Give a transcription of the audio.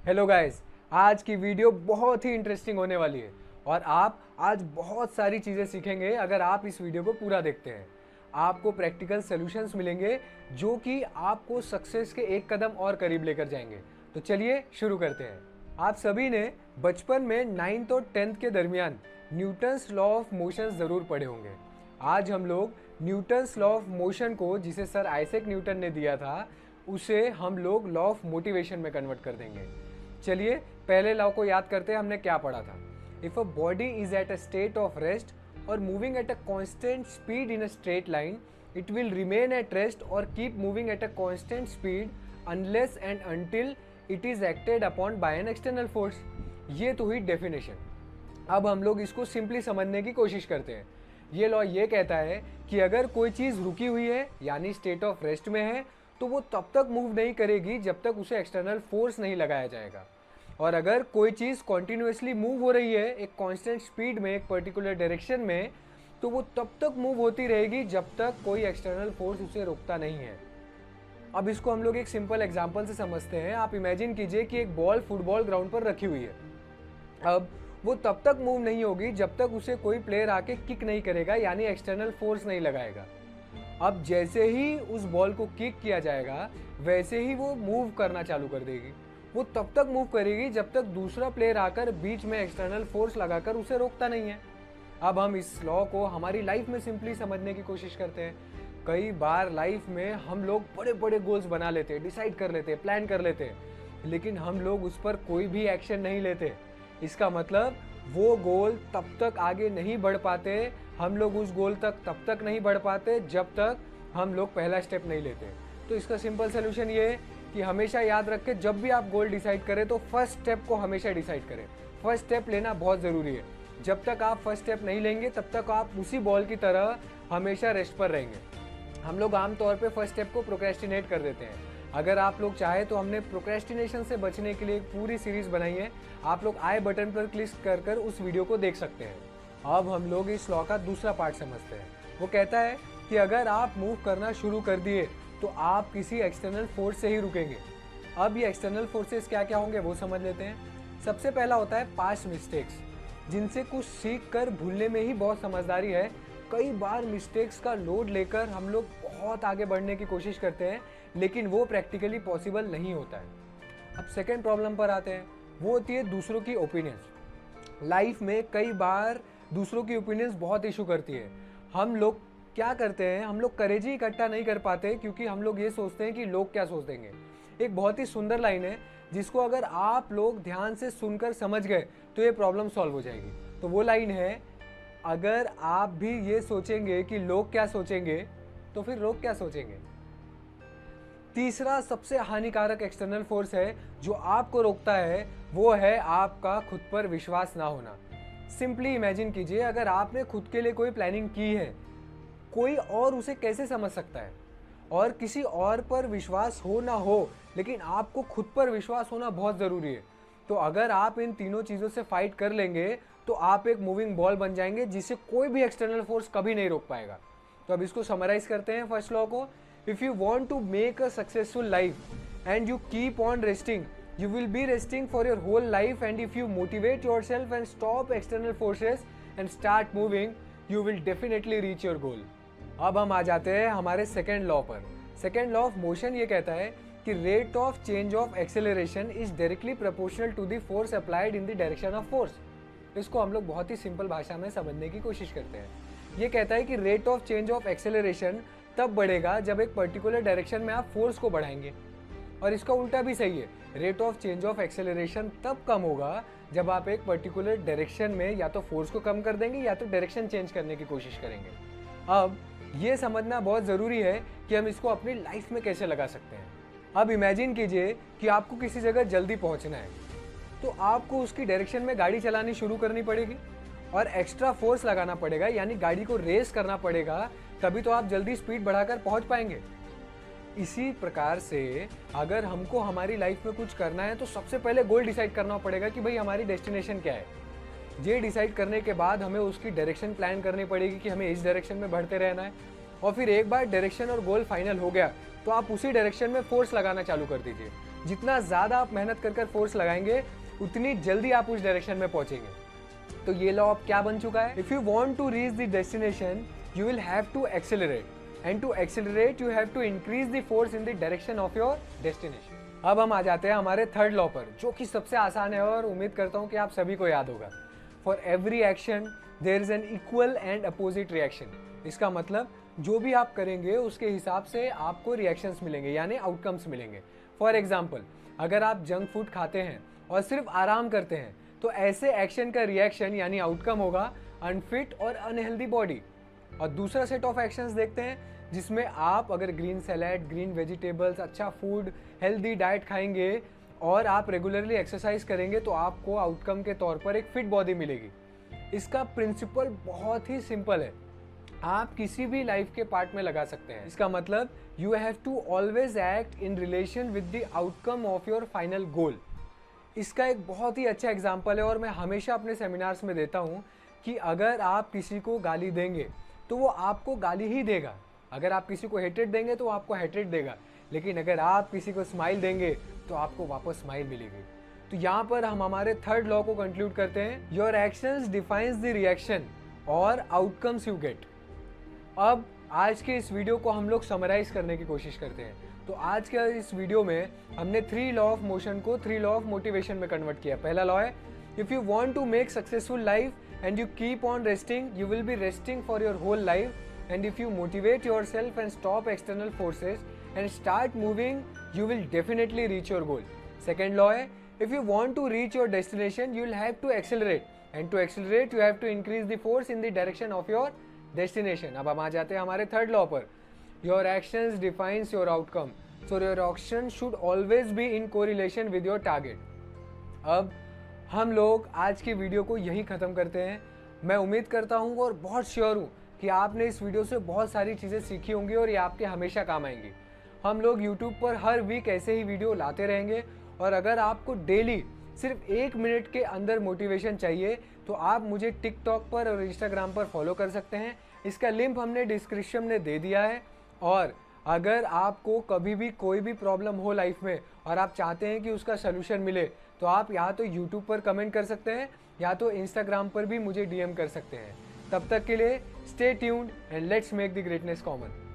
Hello guys, आज की video बहुत ही इंटरेस्टिंग होने वाली है और आप आज बहुत सारी चीज़ें सीखेंगे अगर आप इस वीडियो को पूरा देखते हैं। आपको प्रैक्टिकल सॉल्यूशंस मिलेंगे जो कि आपको सक्सेस के एक कदम और करीब लेकर जाएंगे। तो चलिए शुरू करते हैं। आप सभी ने बचपन में 9th और 10th के दरमियान न्यूटन्स लॉ ऑफ मोशन ज़रूर पढ़े होंगे। आज हम लोग न्यूटन्स लॉ ऑफ मोशन को, जिसे सर आइजैक न्यूटन ने दिया था, उसे हम लोग लॉ ऑफ मोटिवेशन में कन्वर्ट कर देंगे। चलिए पहले लॉ को याद करते हैं, हमने क्या पढ़ा था। If a body is at a state of rest और moving at a constant speed in a straight line, it will remain at rest और keep moving at a constant speed unless and until it is acted upon by an external force. ये तो हुई definition. अब हम लोग इसको simply समझने की कोशिश करते हैं। ये लॉ ये कहता है कि अगर कोई चीज़ रुकी हुई है यानी स्टेट ऑफ रेस्ट में है तो वो तब तक मूव नहीं करेगी जब तक उसे एक्सटर्नल फोर्स नहीं लगाया जाएगा। और अगर कोई चीज़ कॉन्टिन्यूसली मूव हो रही है एक कांस्टेंट स्पीड में, एक पर्टिकुलर डायरेक्शन में, तो वो तब तक मूव होती रहेगी जब तक कोई एक्सटर्नल फोर्स उसे रोकता नहीं है। अब इसको हम लोग एक सिंपल एग्जांपल से समझते हैं। आप इमेजिन कीजिए कि एक बॉल फुटबॉल ग्राउंड पर रखी हुई है। अब वो तब तक मूव नहीं होगी जब तक उसे कोई प्लेयर आके किक नहीं करेगा यानी एक्सटर्नल फोर्स नहीं लगाएगा। अब जैसे ही उस बॉल को किक किया जाएगा वैसे ही वो मूव करना चालू कर देगी। वो तब तक मूव करेगी जब तक दूसरा प्लेयर आकर बीच में एक्सटर्नल फोर्स लगाकर उसे रोकता नहीं है। अब हम इस लॉ को हमारी लाइफ में सिंपली समझने की कोशिश करते हैं। कई बार लाइफ में हम लोग बड़े बड़े गोल्स बना लेते हैं, डिसाइड कर लेते हैं, प्लान कर लेते हैं, लेकिन हम लोग उस पर कोई भी एक्शन नहीं लेते। इसका मतलब वो गोल तब तक आगे नहीं बढ़ पाते, हम लोग उस गोल तक तब तक नहीं बढ़ पाते जब तक हम लोग पहला स्टेप नहीं लेते। तो इसका सिंपल सोल्यूशन ये है कि हमेशा याद रखें, जब भी आप गोल डिसाइड करें तो फर्स्ट स्टेप को हमेशा डिसाइड करें। फर्स्ट स्टेप लेना बहुत ज़रूरी है। जब तक आप फर्स्ट स्टेप नहीं लेंगे तब तक आप उसी बॉल की तरह हमेशा रेस्ट पर रहेंगे। हम लोग आमतौर पे फर्स्ट स्टेप को प्रोक्रेस्टिनेट कर देते हैं। अगर आप लोग चाहे तो हमने प्रोक्रेस्टिनेशन से बचने के लिए एक पूरी सीरीज़ बनाई है। आप लोग आई बटन पर क्लिक कर कर उस वीडियो को देख सकते हैं। अब हम लोग इस लॉ का दूसरा पार्ट समझते हैं। वो कहता है कि अगर आप मूव करना शुरू कर दिए तो आप किसी एक्सटर्नल फोर्स से ही रुकेंगे। अब ये एक्सटर्नल फोर्सेस क्या क्या होंगे वो समझ लेते हैं। सबसे पहला होता है पास्ट मिस्टेक्स, जिनसे कुछ सीख कर भूलने में ही बहुत समझदारी है। कई बार मिस्टेक्स का लोड लेकर हम लोग बहुत आगे बढ़ने की कोशिश करते हैं, लेकिन वो प्रैक्टिकली पॉसिबल नहीं होता है। अब सेकेंड प्रॉब्लम पर आते हैं, वो होती है दूसरों की ओपिनियंस। लाइफ में कई बार दूसरों की ओपिनियंस बहुत इशू करती है। हम लोग क्या करते हैं, हम लोग करेज ही इकट्ठा नहीं कर पाते क्योंकि हम लोग ये सोचते हैं कि लोग क्या सोच देंगे। एक बहुत ही सुंदर लाइन है जिसको अगर आप लोग ध्यान से सुनकर समझ गए तो ये प्रॉब्लम सॉल्व हो जाएगी। तो वो लाइन है, अगर आप भी ये सोचेंगे कि लोग क्या सोचेंगे तो फिर लोग क्या सोचेंगे। तीसरा सबसे हानिकारक एक्सटर्नल फोर्स है जो आपको रोकता है, वो है आपका खुद पर विश्वास ना होना। सिंपली इमेजिन कीजिए, अगर आपने खुद के लिए कोई प्लानिंग की है, कोई और उसे कैसे समझ सकता है। और किसी और पर विश्वास हो ना हो, लेकिन आपको खुद पर विश्वास होना बहुत ज़रूरी है। तो अगर आप इन तीनों चीज़ों से फाइट कर लेंगे तो आप एक मूविंग बॉल बन जाएंगे जिसे कोई भी एक्सटर्नल फोर्स कभी नहीं रोक पाएगा। तो अब इसको समराइज करते हैं फर्स्ट लॉ को। If you want to make a successful life and you keep on resting, you will be resting for your whole life, and if you motivate yourself and stop external forces and start moving, you will definitely reach your goal. अब हम आ जाते हैं हमारे second law पर। Second law of motion ये कहता है कि rate of change of acceleration is directly proportional to the force applied in the direction of force. इसको हम लोग बहुत ही सिंपल भाषा में समझने की कोशिश करते हैं। ये कहता है कि rate of change of acceleration तब बढ़ेगा जब एक पर्टिकुलर डायरेक्शन में आप फोर्स को बढ़ाएंगे, और इसका उल्टा भी सही है। Rate of change of acceleration तब कम होगा जब आप एक पर्टिकुलर डायरेक्शन में या तो फोर्स को कम कर देंगे या तो डायरेक्शन चेंज करने की कोशिश करेंगे। अब ये समझना बहुत ज़रूरी है कि हम इसको अपनी लाइफ में कैसे लगा सकते हैं। अब इमेजिन कीजिए कि आपको किसी जगह जल्दी पहुंचना है, तो आपको उसकी डायरेक्शन में गाड़ी चलानी शुरू करनी पड़ेगी और एक्स्ट्रा फोर्स लगाना पड़ेगा, यानी गाड़ी को रेस करना पड़ेगा, तभी तो आप जल्दी स्पीड बढ़ाकर पहुंच पाएंगे। इसी प्रकार से अगर हमको हमारी लाइफ में कुछ करना है तो सबसे पहले गोल डिसाइड करना पड़ेगा कि भाई हमारी डेस्टिनेशन क्या है। ये डिसाइड करने के बाद हमें उसकी डायरेक्शन प्लान करनी पड़ेगी कि हमें इस डायरेक्शन में बढ़ते रहना है। और फिर एक बार डायरेक्शन और गोल फाइनल हो गया तो आप उसी डायरेक्शन में फोर्स लगाना चालू कर दीजिए। जितना ज़्यादा आप मेहनत कर फोर्स लगाएंगे उतनी जल्दी आप उस डायरेक्शन में पहुंचेंगे। तो ये लॉ अब क्या बन चुका है, if you want to reach the destination you will have to accelerate, and to accelerate you have to increase the force in the direction of your destination. अब हम आ जाते हैं हमारे थर्ड लॉ पर, जो कि सबसे आसान है और उम्मीद करता हूँ कि आप सभी को याद होगा। For every action there is an equal and opposite reaction. इसका मतलब जो भी आप करेंगे उसके हिसाब से आपको रिएक्शंस मिलेंगे, यानी आउटकम्स मिलेंगे। फॉर एग्जाम्पल, अगर आप जंक फूड खाते हैं और सिर्फ आराम करते हैं तो ऐसे एक्शन का रिएक्शन यानी आउटकम होगा अनफिट और अनहेल्दी बॉडी। और दूसरा सेट ऑफ एक्शंस देखते हैं जिसमें आप अगर ग्रीन सैलेड, ग्रीन वेजिटेबल्स, अच्छा फूड, हेल्दी डाइट खाएंगे और आप रेगुलरली एक्सरसाइज करेंगे तो आपको आउटकम के तौर पर एक फिट बॉडी मिलेगी। इसका प्रिंसिपल बहुत ही सिंपल है, आप किसी भी लाइफ के पार्ट में लगा सकते हैं। इसका मतलब you have to always act in relation with the outcome of your final goal. इसका एक बहुत ही अच्छा एग्जाम्पल है और मैं हमेशा अपने सेमिनार्स में देता हूँ कि अगर आप किसी को गाली देंगे तो वो आपको गाली ही देगा, अगर आप किसी को हेटेड देंगे तो वो आपको हेटेड देगा, लेकिन अगर आप किसी को स्माइल देंगे तो आपको वापस स्माइल मिलेगी। तो यहाँ पर हम हमारे थर्ड लॉ को कंक्लूड करते हैं, your actions defines the reaction और आउटकम्स यू गेट। अब आज के इस वीडियो को हम लोग समराइज करने की कोशिश करते हैं। तो आज के इस वीडियो में हमने 3 लॉ ऑफ मोशन को 3 लॉ ऑफ मोटिवेशन में कन्वर्ट किया। पहला लॉ है, if you want to make successful life and you keep on resting you will be resting for your whole life, and if you motivate yourself and stop external forces and start moving you will definitely reach your goal. Second law है, if you want to reach your destination you will have to accelerate, and to accelerate you have to increase the force in the direction of your destination। अब हम आ जाते हैं हमारे third law पर, your actions defines your outcome, so your action should always be in correlation with your target। अब हम लोग आज की वीडियो को यही ख़त्म करते हैं। मैं उम्मीद करता हूँ और बहुत श्योर हूँ कि आपने इस वीडियो से बहुत सारी चीज़ें सीखी होंगी और ये आपके हमेशा काम आएंगी। हम लोग यूट्यूब पर हर वीक ऐसे ही वीडियो लाते रहेंगे, और अगर आपको डेली सिर्फ 1 मिनट के अंदर मोटिवेशन चाहिए तो आप मुझे टिकटॉक पर और इंस्टाग्राम पर फॉलो कर सकते हैं। इसका लिंक हमने डिस्क्रिप्शन में दे दिया है। और अगर आपको कभी भी कोई भी प्रॉब्लम हो लाइफ में और आप चाहते हैं कि उसका सलूशन मिले तो आप या तो यूट्यूब पर कमेंट कर सकते हैं या तो इंस्टाग्राम पर भी मुझे डीएम कर सकते हैं। तब तक के लिए stay tuned and let's make the greatness common.